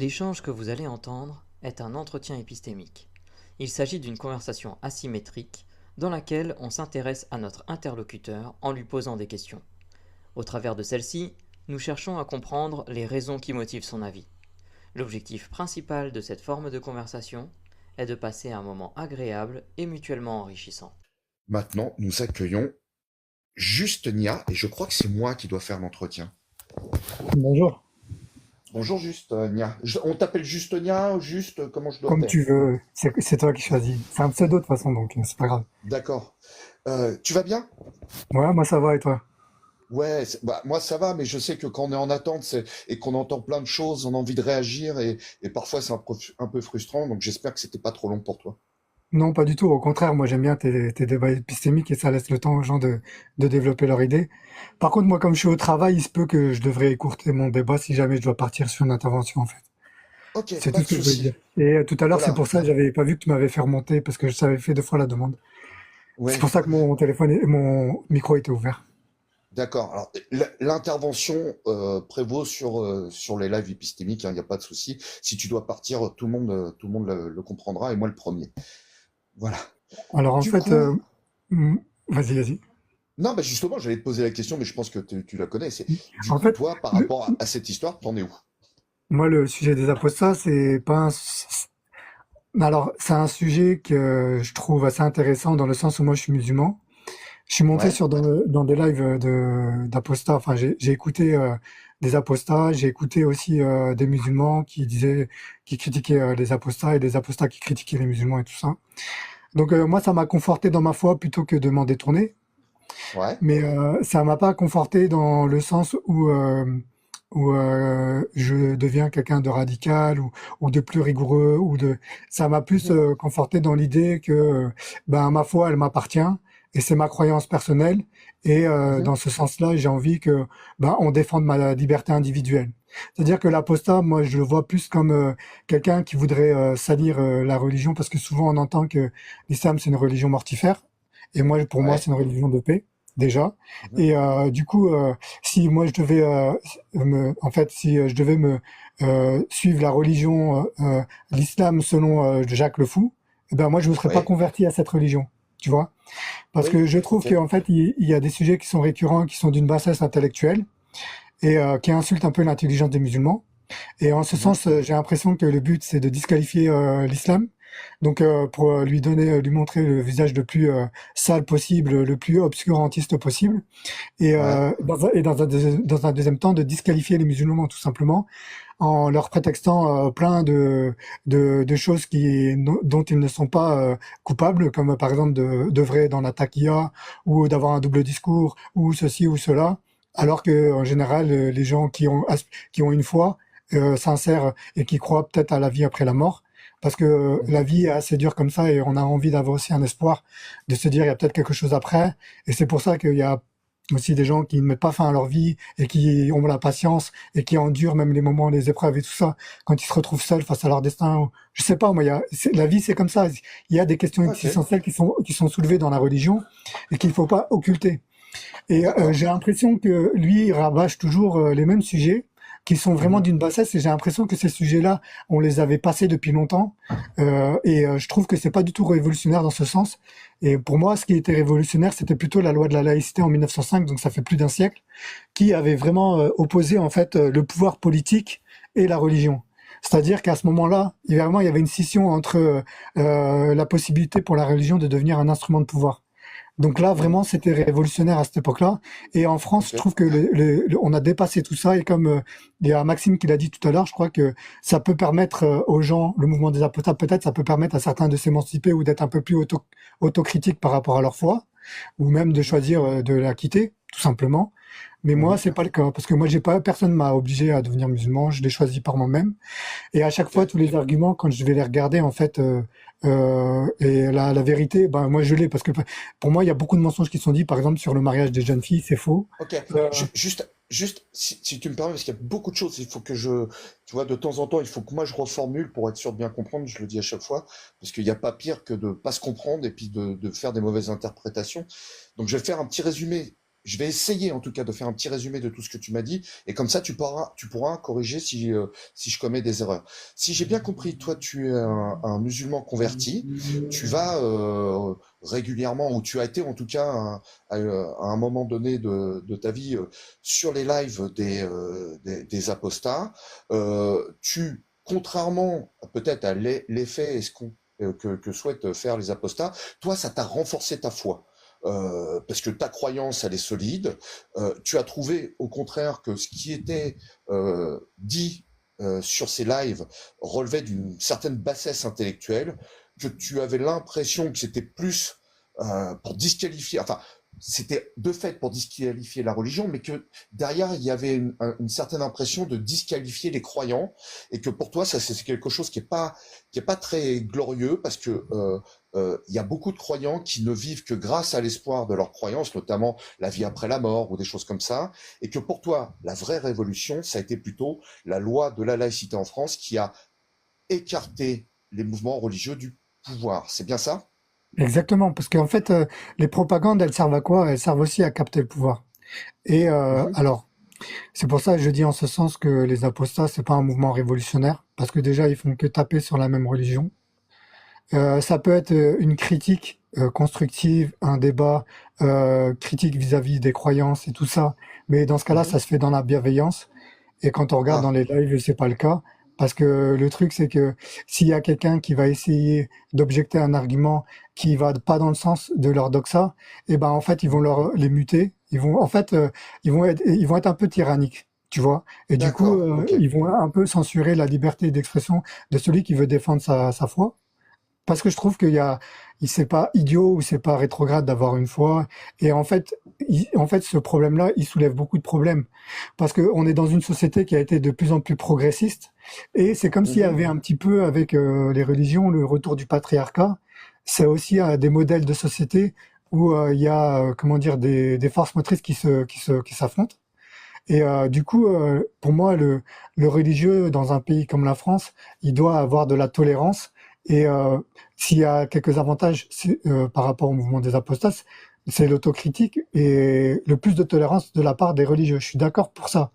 L'échange que vous allez entendre est un entretien épistémique. Il s'agit d'une conversation asymétrique dans laquelle on s'intéresse à notre interlocuteur en lui posant des questions. Au travers de celle-ci, nous cherchons à comprendre les raisons qui motivent son avis. L'objectif principal de cette forme de conversation est de passer un moment agréable et mutuellement enrichissant. Maintenant, nous accueillons Nia, et je crois que c'est moi qui dois faire l'entretien. Bonjour, Bonjour Nia. On t'appelle Nia, comment je dois comme faire? tu veux, c'est toi qui choisis. C'est un pseudo de toute façon, donc c'est pas grave. D'accord. Tu vas bien? Ouais, moi ça va et toi? Ouais, moi ça va, mais je sais que quand on est en attente et qu'on entend plein de choses, on a envie de réagir et parfois c'est un peu frustrant, donc j'espère que c'était pas trop long pour toi. Non, pas du tout. Au contraire, moi j'aime bien tes débats épistémiques et ça laisse le temps aux gens de développer leur idée. Par contre, moi comme je suis au travail, il se peut que je devrais écourter mon débat si jamais je dois partir sur une intervention en fait. Ok, C'est pas tout de ce que je veux dire. souci. Et tout à l'heure, c'est Voilà. pour ça, j'avais pas vu que tu m'avais fait remonter parce que je t'avais fait 2 fois la demande. C'est Ouais, pour ça que mon téléphone et mon micro était ouvert. d'accord. Alors, l'intervention prévaut sur les lives épistémiques, il n'y a pas de souci. Si tu dois partir, tout le monde le comprendra, et moi le premier. Voilà. Alors en Du fait, coup, hmm, vas-y, vas-y. non, bah justement, j'allais te poser la question, mais je pense que tu la connais. Du En coup, fait, toi, par le- rapport à cette histoire, t'en es où? moi, le sujet des apostats, c'est pas un... Alors, c'est un sujet que je trouve assez intéressant dans le sens où moi, je suis musulman. Je suis monté Ouais, dans des lives d'apostats. Enfin, j'ai écouté des apostats. J'ai écouté aussi des musulmans qui critiquaient les apostats et des apostats qui critiquaient les musulmans et tout ça. Donc, moi, ça m'a conforté dans ma foi plutôt que de m'en détourner. ouais. Mais ça m'a pas conforté dans le sens où je deviens quelqu'un de radical ou de plus rigoureux ou de ça m'a plus Mhm, conforté dans l'idée que ben ma foi elle m'appartient et c'est ma croyance personnelle et mhm, dans ce sens-là j'ai envie que ben on défende ma liberté individuelle. C'est-à-dire que l'apostat, moi je le vois plus comme quelqu'un qui voudrait salir la religion parce que souvent on entend que l'islam c'est une religion mortifère et moi pour moi ouais. c'est une religion de paix déjà. Mhm, Et du coup, si moi je devais en fait, si je devais me suivre la religion, l'islam selon Jacques le Fou, eh ben moi je ne serais pas ouais. converti à cette religion, tu vois, parce Oui, que je trouve ok. qu'en fait il y a des sujets qui sont récurrents, qui sont d'une bassesse intellectuelle et qui insultent un peu l'intelligence des musulmans. Et en ce Mhm, sens, j'ai l'impression que le but, c'est de disqualifier l'islam. Donc, pour lui donner, lui montrer le visage le plus sale possible, le plus obscurantiste possible. Et, ouais. dans un deuxième temps, de disqualifier les musulmans, tout simplement, en leur prétextant plein de choses dont ils ne sont pas coupables, comme par exemple d'œuvrer dans la taqiyya, ou d'avoir un double discours, ou ceci ou cela. Alors que en général, les gens qui ont une foi sincère et qui croient peut-être à la vie après la mort, parce que la Mhm, vie est assez dure comme ça et on a envie d'avoir aussi un espoir de se dire il y a peut-être quelque chose après. Et c'est pour ça qu'il y a aussi des gens qui ne mettent pas fin à leur vie et qui ont la patience et qui endurent même les moments, les épreuves et tout ça, quand ils se retrouvent seuls face à leur destin. Je sais pas, moi, la vie, c'est comme ça. Il y a des questions ok, existentielles qui sont soulevées dans la religion et qu'il faut pas occulter. Et d'accord. j'ai l'impression que lui, il rabâche toujours les mêmes sujets qui sont vraiment Mhm, d'une bassesse et j'ai l'impression que ces sujets-là, on les avait passés depuis longtemps je trouve que c'est pas du tout révolutionnaire dans ce sens. Et pour moi, ce qui était révolutionnaire, c'était plutôt la loi de la laïcité en 1905, donc ça fait plus d'un siècle, qui avait vraiment opposé en fait le pouvoir politique et la religion. C'est-à-dire qu'à ce moment-là, il y avait une scission entre la possibilité pour la religion de devenir un instrument de pouvoir. Donc là, mhm, vraiment, c'était révolutionnaire à cette époque-là. Et en France, ok. je trouve que on a dépassé tout ça. Et comme il y a Maxime qui l'a dit tout à l'heure, je crois que ça peut permettre aux gens, le mouvement des apostates, peut-être, ça peut permettre à certains de s'émanciper ou d'être un peu plus autocritiques par rapport à leur foi, ou même de Mhm, choisir de la quitter, tout simplement. Mais moi, mhm, c'est pas le cas, parce que moi, j'ai pas, personne m'a obligé à devenir musulman. Je l'ai choisi par moi-même. Et à chaque ok. fois, tous les arguments, quand je vais les regarder, en fait, et la vérité, ben moi je l'ai parce que pour moi, il y a beaucoup de mensonges qui sont dits, par exemple sur le mariage des jeunes filles, c'est faux. Ok, Euh, juste si tu me permets, parce qu'il y a beaucoup de choses, il faut que tu vois, de temps en temps, il faut que moi je reformule pour être sûr de bien comprendre, je le dis à chaque fois, parce qu'il n'y a pas pire que de pas se comprendre et puis de faire des mauvaises interprétations. Donc je vais faire un petit résumé je vais essayer en tout cas de faire un petit résumé de tout ce que tu m'as dit, et comme ça tu pourras corriger si je commets des erreurs. Si j'ai bien compris, toi tu es un musulman converti, tu vas régulièrement, ou tu as été en tout cas à un moment donné de ta vie sur les lives des apostats. Contrairement peut-être à l'effet que souhaitent faire les apostats, toi ça t'a renforcé ta foi. Parce que ta croyance elle est solide. Tu as trouvé au contraire que ce qui était dit sur ces lives relevait d'une certaine bassesse intellectuelle, que tu avais l'impression que c'était plus pour disqualifier, enfin c'était de fait pour disqualifier la religion, mais que derrière il y avait une certaine impression de disqualifier les croyants, et que pour toi ça c'est quelque chose qui est pas très glorieux, parce que il y a beaucoup de croyants qui ne vivent que grâce à l'espoir de leur croyance, notamment la vie après la mort ou des choses comme ça, et que pour toi, la vraie révolution, ça a été plutôt la loi de la laïcité en France qui a écarté les mouvements religieux du pouvoir. C'est bien ça? Exactement, parce qu'en fait, les propagandes, elles servent à quoi? Elles servent aussi à capter le pouvoir. Et Mhm. alors, c'est pour ça que je dis en ce sens que les apostats, c'est pas un mouvement révolutionnaire, parce que déjà, ils font que taper sur la même religion. Ça peut être une critique constructive, un débat critique vis-à-vis des croyances et tout ça, mais dans ce cas-là, Mhm. ça se fait dans la bienveillance. Et quand on regarde dans Ah, les lives, c'est pas le cas, parce que le truc, c'est que s'il y a quelqu'un qui va essayer d'objecter un argument qui va pas dans le sens de leur doxa, et ben en fait, ils vont les muter. En fait, ils vont être un peu tyranniques, tu vois. Et du coup, d'accord, ok. ils vont un peu censurer la liberté d'expression de celui qui veut défendre sa foi. Parce que je trouve c'est pas idiot ou c'est pas rétrograde d'avoir une foi. Et en fait, ce problème-là, il soulève beaucoup de problèmes. Parce qu'on est dans une société qui a été de plus en plus progressiste. Et c'est comme s'il y Mhm. avait un petit peu avec les religions, le retour du patriarcat. C'est aussi des modèles de société où il y a, comment dire, des forces motrices qui s'affrontent. Et du coup, pour moi, le religieux dans un pays comme la France, il doit avoir de la tolérance. Et s'il y a quelques avantages par rapport au mouvement des apostats, c'est l'autocritique et le plus de tolérance de la part des religieux. Je suis d'accord pour ça.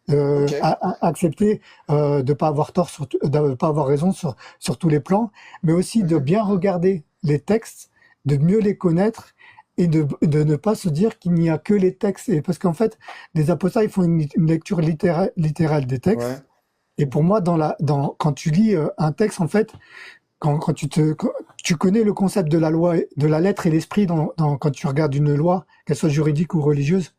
Ok. Accepter de pas avoir tort, de pas avoir raison sur tous les plans, mais aussi de Mhm. bien regarder les textes, de mieux les connaître et de ne pas se dire qu'il n'y a que les textes. Et parce qu'en fait, les apostats, ils font une lecture littérale des Ouais. textes. Et pour moi, quand tu lis un texte, en fait, quand tu connais le concept de la loi, de la lettre et l'esprit quand tu regardes une loi, qu'elle soit juridique ou religieuse,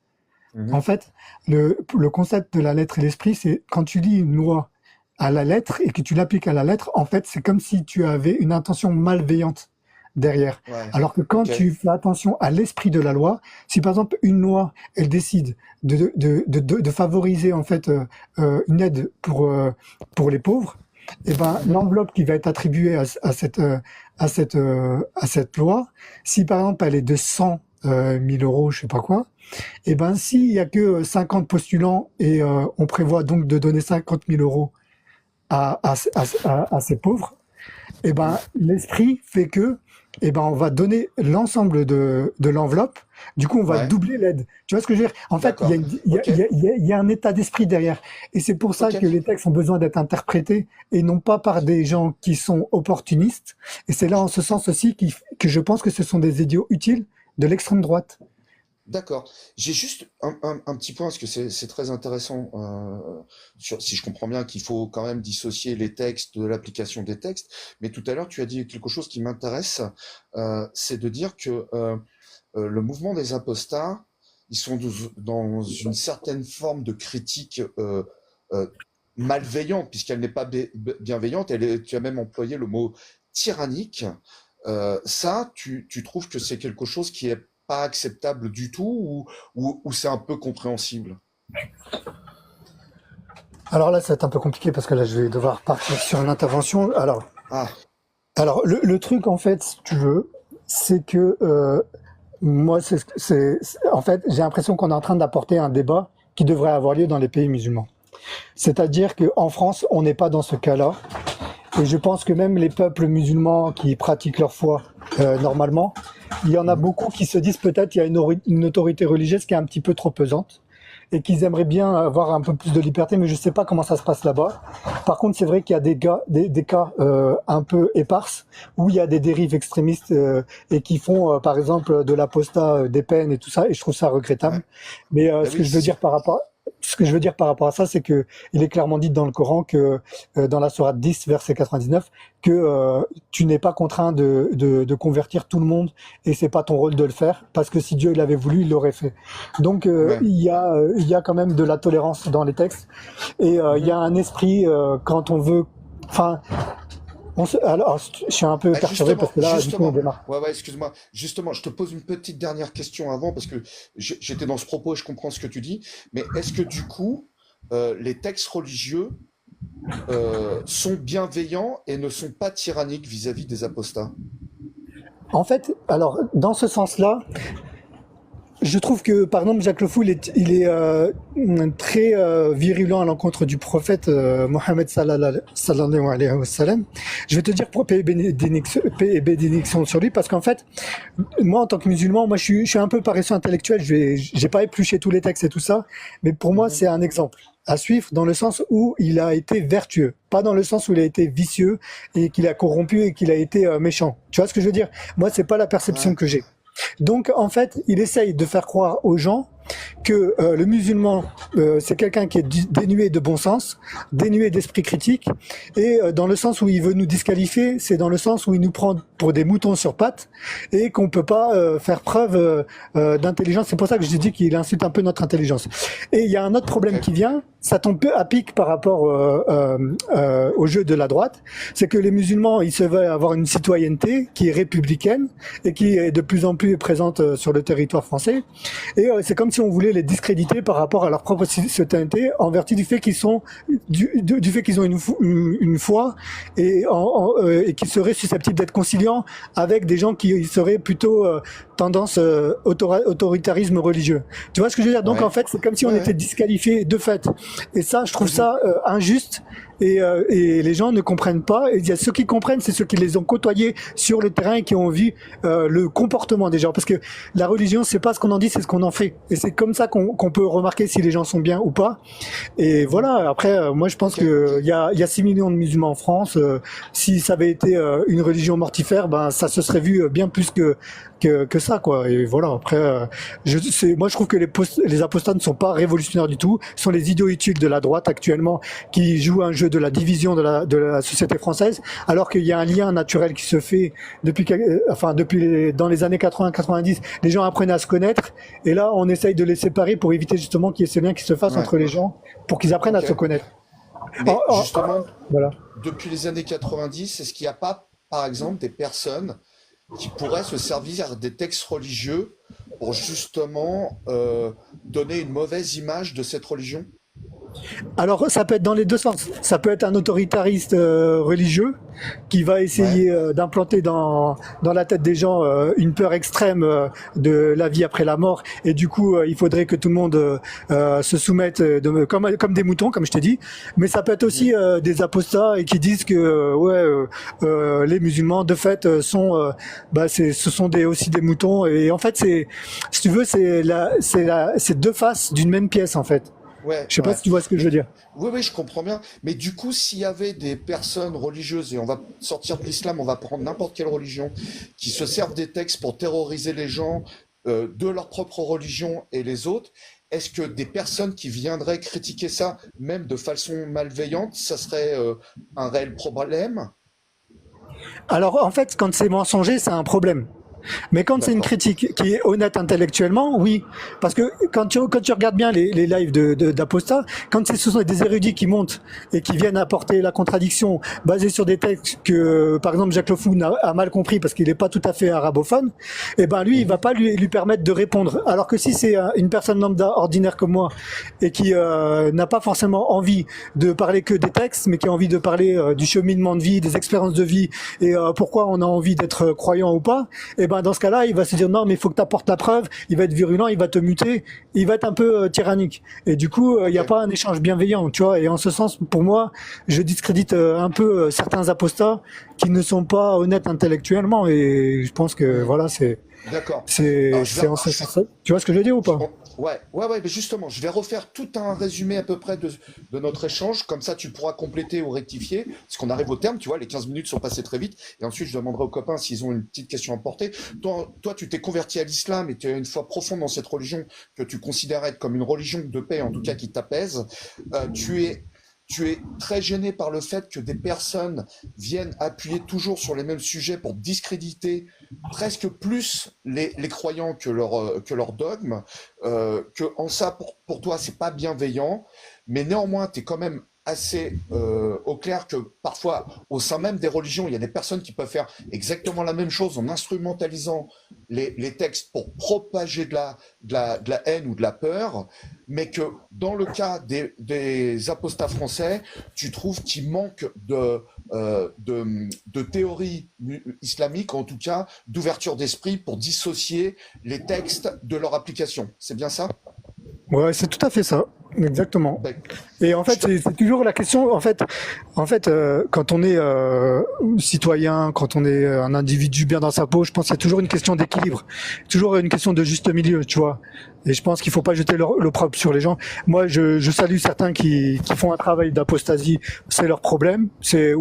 en Mhm. fait, le concept de la lettre et l'esprit, c'est quand tu lis une loi à la lettre et que tu l'appliques à la lettre, en fait, c'est comme si tu avais une intention malveillante derrière. Ouais. Alors que quand Ok. tu fais attention à l'esprit de la loi, si par exemple une loi, elle décide de favoriser en fait une aide pour les pauvres, et ben Mhm. l'enveloppe qui va être attribuée à cette loi, si par exemple elle est de 100 000 euros, je sais pas quoi, et ben s'il y a que 50 postulants et on prévoit donc de donner 50 000 euros à ces pauvres, et ben l'esprit fait que et ben on va donner l'ensemble de l'enveloppe. Du coup, on va Ouais. doubler l'aide. Tu vois ce que je veux dire? En fait, D'accord. Ok. il y a un état d'esprit derrière. Et c'est pour ça Ok. que les textes ont besoin d'être interprétés et non pas par des gens qui sont opportunistes. Et c'est là, en ce sens aussi, que je pense que ce sont des idiots utiles de l'extrême droite. D'accord. J'ai juste un petit point, parce que c'est très intéressant, si je comprends bien qu'il faut quand même dissocier les textes de l'application des textes. Mais tout à l'heure, tu as dit quelque chose qui m'intéresse, c'est de dire que le mouvement des apostats, ils sont dans une certaine forme de critique euh, malveillante, puisqu'elle n'est pas bienveillante. Tu as même employé le mot tyrannique. Ça, tu trouves que c'est quelque chose qui est pas acceptable du tout, ou c'est un peu compréhensible? Alors là, ça va être un peu compliqué parce que là, je vais devoir partir sur une intervention. Ah, Le truc, en fait, si tu veux, c'est que moi, en fait, j'ai l'impression qu'on est en train d'apporter un débat qui devrait avoir lieu dans les pays musulmans. C'est-à-dire qu'en France, on n'est pas dans ce cas-là. et je pense que même les peuples musulmans qui pratiquent leur foi normalement, il y en a beaucoup qui se disent peut-être qu'il y a une autorité religieuse qui est un petit peu trop pesante et qu'ils aimeraient bien avoir un peu plus de liberté, mais je sais pas comment ça se passe là-bas. Par contre, c'est vrai qu'il y a des cas un peu éparses où il y a des dérives extrémistes et qui font, par exemple, de l'apostat des peines et tout ça, et je trouve ça regrettable. Ouais. Mais Bah ce que oui, je veux dire par rapport ce que je veux dire par rapport à ça, c'est que il est clairement dit dans le Coran que dans la sourate 10, verset 99, que tu n'es pas contraint de convertir tout le monde et c'est pas ton rôle de le faire parce que si Dieu l'avait voulu, il l'aurait fait. Donc ouais. il y a quand même de la tolérance dans les textes et il y a un esprit quand on veut. Enfin, alors je suis un peu Ah, perturbé parce que là, du coup, on justement, démarre. ouais, excuse-moi. Justement, je te pose une petite dernière question avant parce que j'étais dans ce propos et je comprends ce que tu dis. Mais est-ce que du coup, les textes religieux sont bienveillants et ne sont pas tyranniques vis-à-vis des apostats? En fait, alors dans ce sens-là, je trouve que, par exemple, Jacques Le Fou, il est très virulent à l'encontre du prophète Mohammed sallallahu alayhi wa sallam. Je vais te dire pour paix et bénédiction sur lui, parce qu'en fait, moi, en tant que musulman, moi, je suis un peu paresseux intellectuel. J'ai pas épluché tous les textes et tout ça, mais pour moi, Mhm. c'est un exemple à suivre dans le sens où il a été vertueux, pas dans le sens où il a été vicieux et qu'il a corrompu et qu'il a été méchant. Tu vois ce que je veux dire? Moi, c'est pas la perception Ouais, que j'ai. Donc, en fait, il essaye de faire croire aux gens que le musulman, c'est quelqu'un qui est dénué de bon sens, dénué d'esprit critique, et dans le sens où il veut nous disqualifier, c'est dans le sens où il nous prend pour des moutons sur pattes, et qu'on peut pas faire preuve d'intelligence. C'est pour ça que je dis qu'il insulte un peu notre intelligence. Et il y a un autre problème ok. qui vient, ça tombe peu à pic par rapport au jeu de la droite, c'est que les musulmans, ils se veulent avoir une citoyenneté qui est républicaine et qui est de plus en plus présente sur le territoire français. Et c'est comme si on voulait les discréditer par rapport à leur propre citoyenneté en vertu du fait qu'ils sont du fait qu'ils ont une foi et qu'ils seraient susceptibles d'être conciliants avec des gens qui seraient plutôt tendance autoritarisme religieux. Tu vois ce que je veux dire? Donc en Ouais, fait, c'est comme si on ouais, était ouais. disqualifié de fait. Et ça, je trouve Mhm. ça injuste. Et les gens ne comprennent pas. Et il y a ceux qui comprennent, c'est ceux qui les ont côtoyés sur le terrain et qui ont vu le comportement des gens. Parce que la religion, c'est pas ce qu'on en dit, c'est ce qu'on en fait. Et c'est comme ça qu'on peut remarquer si les gens sont bien ou pas. Et Mhm. voilà. Après, moi, je pense Ok, ok. que il y a 6 millions de musulmans en France. Si ça avait été une religion mortifère, ben ça se serait vu bien plus que ça, quoi. Et voilà. Après, moi, je trouve que les apostats ne sont pas révolutionnaires du tout. Ce sont les idiots utiles de la droite actuellement qui jouent un jeu de la division de la société française, alors qu'il y a un lien naturel qui se fait dans les années 80-90. Les gens apprennent à se connaître, et là, on essaye de les séparer pour éviter justement qu'il y ait ce lien qui se fasse Ouais, entre les gens, pour qu'ils apprennent à ok. se connaître. Mais justement, Voilà. depuis les années 90, est-ce qu'il n'y a pas, par exemple, des personnes qui pourraient se servir des textes religieux pour justement donner une mauvaise image de cette religion? Alors, ça peut être dans les deux sens. Ça peut être un autoritariste religieux qui va Ouais. essayer d'implanter dans la tête des gens une peur extrême de la vie après la mort. Et du coup, il faudrait que tout le monde se soumette comme des moutons, comme je t'ai dit. Mais ça peut être Mhm. aussi des apostats et qui disent que les musulmans, de fait, ce sont aussi des moutons. Et en fait, si tu veux, c'est deux faces d'une même pièce, en fait. Ouais, Je sais pas ouais. si tu vois ce que je Mais veux dire. oui, oui, je comprends bien. Mais du coup, s'il y avait des personnes religieuses, et on va sortir de l'islam, on va prendre n'importe quelle religion, qui se servent des textes pour terroriser les gens de leur propre religion et les autres, est-ce que des personnes qui viendraient critiquer ça, même de façon malveillante, ça serait un réel problème? Alors, en fait, quand c'est mensonger, c'est un problème. Mais quand c'est une D'accord. critique qui est honnête intellectuellement, oui. Parce que quand tu regardes bien les lives d'Apostat, quand ce sont des érudits qui montent et qui viennent apporter la contradiction basée sur des textes que, par exemple, Jacques Le Fou a mal compris parce qu'il n'est pas tout à fait arabophone, eh ben lui, il va Mhm. pas lui permettre de répondre. Alors que si c'est une personne lambda ordinaire comme moi et qui n'a pas forcément envie de parler que des textes, mais qui a envie de parler du cheminement de vie, des expériences de vie et pourquoi on a envie d'être croyant ou pas, eh ben dans ce cas-là, il va se dire non, mais il faut que tu apportes la preuve. Il va être virulent, il va te muter, il va être un peu tyrannique. Et du coup, il n'y a pas un échange bienveillant, tu vois. Et en ce sens, pour moi, je discrédite un peu certains apostats qui ne sont pas honnêtes intellectuellement. Et je pense que voilà, D'accord. c'est en ce sens. Tu vois ce que je veux dire ou pas? Ouais, mais justement, je vais refaire tout un résumé à peu près de notre échange, comme ça tu pourras compléter ou rectifier, parce qu'on arrive au terme, tu vois, les 15 minutes sont passées très vite, et ensuite je demanderai aux copains s'ils ont une petite question à porter. Toi, tu t'es converti à l'islam et tu as une foi profonde dans cette religion que tu considères être comme une religion de paix, en tout cas qui t'apaise. Tu es très gêné par le fait que des personnes viennent appuyer toujours sur les mêmes sujets pour discréditer presque plus les croyants que leur dogme, que en ça, pour toi, c'est pas bienveillant, mais néanmoins, tu es quand même assez au clair que parfois, au sein même des religions, il y a des personnes qui peuvent faire exactement la même chose en instrumentalisant les textes pour propager de la haine ou de la peur, mais que dans le cas des apostats français, tu trouves qu'il manque de théorie islamique, en tout cas d'ouverture d'esprit pour dissocier les textes de leur application. C'est bien ça? Ouais, c'est tout à fait ça. Exactement. Ben, Et en je fait, te- c'est toujours la question. Quand on est citoyen, quand on est un individu bien dans sa peau, je pense qu'il y a toujours une question d'équilibre, toujours une question de juste milieu, tu vois. Et je pense qu'il faut pas jeter l'opprobre sur les gens. Moi, je salue certains qui font un travail d'apostasie, c'est leur problème, c'est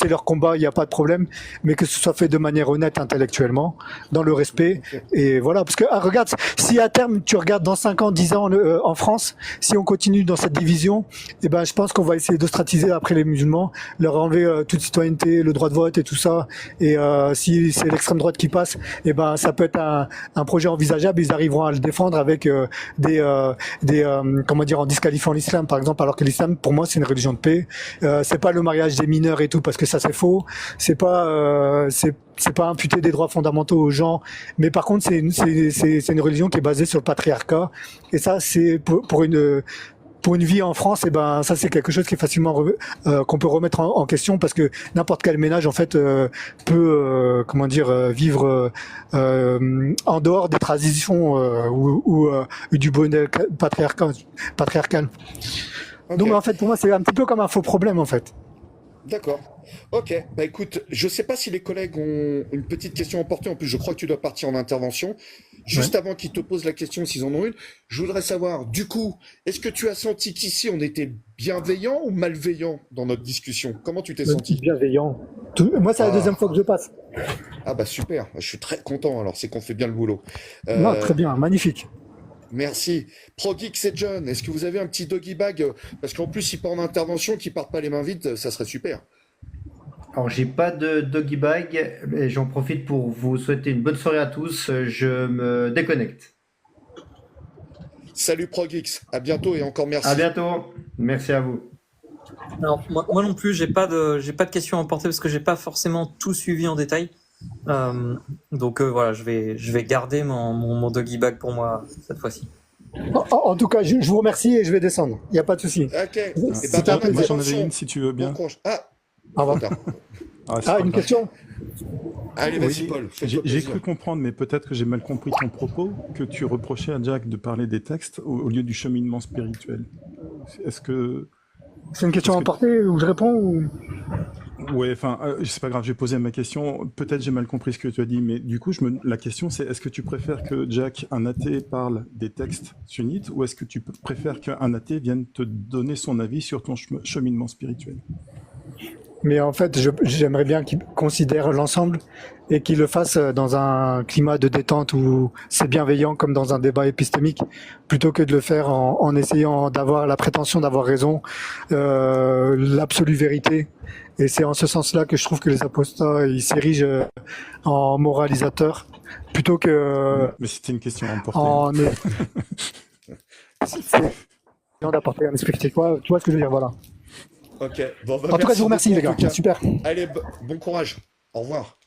leur combat, il n'y a pas de problème, mais que ce soit fait de manière honnête intellectuellement, dans le respect. Ok. Et voilà, parce que regarde, si à terme tu regardes dans 5 ans, 10 ans en France, si on continue dans cette division, eh ben je pense qu'on va essayer d'ostratiser après les musulmans, leur enlever toute citoyenneté, le droit de vote et tout ça. Et si c'est l'extrême droite qui passe, eh ben ça peut être un projet envisageable. Ils arriveront à le défendre avec comment dire, en disqualifiant l'islam par exemple, alors que l'islam pour moi c'est une religion de paix. C'est pas le mariage des mineurs et tout parce que ça c'est faux. C'est pas imputer des droits fondamentaux aux gens, mais par contre c'est une religion qui est basée sur le patriarcat et ça c'est pour une vie en France, et ben ça c'est quelque chose qui est facilement qu'on peut remettre en question parce que n'importe quel ménage en fait peut comment dire vivre en dehors des traditions ou du modèle patriarcal. Ok. Donc en fait pour moi c'est un petit peu comme un faux problème en fait. D'accord. Ok. Bah écoute, je sais pas si les collègues ont une petite question à porter. En plus, je crois que tu dois partir en intervention. Ouais. Juste avant qu'ils te posent la question, s'ils en ont une, je voudrais savoir, du coup, est-ce que tu as senti qu'ici on était bienveillant ou malveillant dans notre discussion? Comment tu t'es senti? Bienveillant. Moi c'est la deuxième Ah, fois que je passe. ah bah super. Je suis très content. Alors, c'est qu'on fait bien le boulot. Non, Euh, très bien, magnifique. Merci. ProGeeks et John, est-ce que vous avez un petit doggy bag? Parce qu'en plus, s'il part en intervention, qu'il parte pas les mains vides, ça serait super. Alors, j'ai pas de doggy bag et j'en profite pour vous souhaiter une bonne soirée à tous. Je me déconnecte. Salut ProGeeks. À bientôt et encore À merci. bientôt. Merci à vous. Alors, moi non plus, j'ai pas de questions à porter parce que j'ai pas forcément tout suivi en détail. Donc voilà, je vais garder mon doggy bag pour moi cette fois-ci. En tout cas, je vous remercie et je vais descendre. Il n'y a pas de souci. Ok. Et Ah, ben, C'était un bonne moi plaisir. j'en avais intervention. une si tu veux Bon bien. courage. Ah, Au revoir. trop tard. Ah, c'est Ah, pas une grave. question? Allez, vas-y, Oui, Paul. Fais-toi j'ai plaisir. cru comprendre, mais peut-être que j'ai mal compris ton propos, que tu reprochais à Jack de parler des textes au lieu du cheminement spirituel. Est-ce que... C'est une question Est-ce à que... emporter ou je réponds ou... Ouais, enfin, c'est pas grave, je vais poser ma question. Peut-être j'ai mal compris ce que tu as dit, mais du coup, la question c'est, est-ce que tu préfères que Jack, un athée, parle des textes sunnites, ou est-ce que tu préfères qu'un athée vienne te donner son avis sur ton cheminement spirituel? Mais en fait, j'aimerais bien qu'il considère l'ensemble et qu'il le fasse dans un climat de détente où c'est bienveillant comme dans un débat épistémique, plutôt que de le faire en essayant d'avoir la prétention d'avoir raison, l'absolue vérité. Et c'est en ce sens-là que je trouve que les apostats, ils s'érigent en moralisateurs, plutôt que Mais c'était une question à emporter. en d'apporter un esprit critique. Ouais, tu vois ce que je veux dire, voilà. Ok. Bon, bah, En tout cas, je merci vous remercie beaucoup, les en gars, tout cas. super. Allez, bon courage. Au revoir.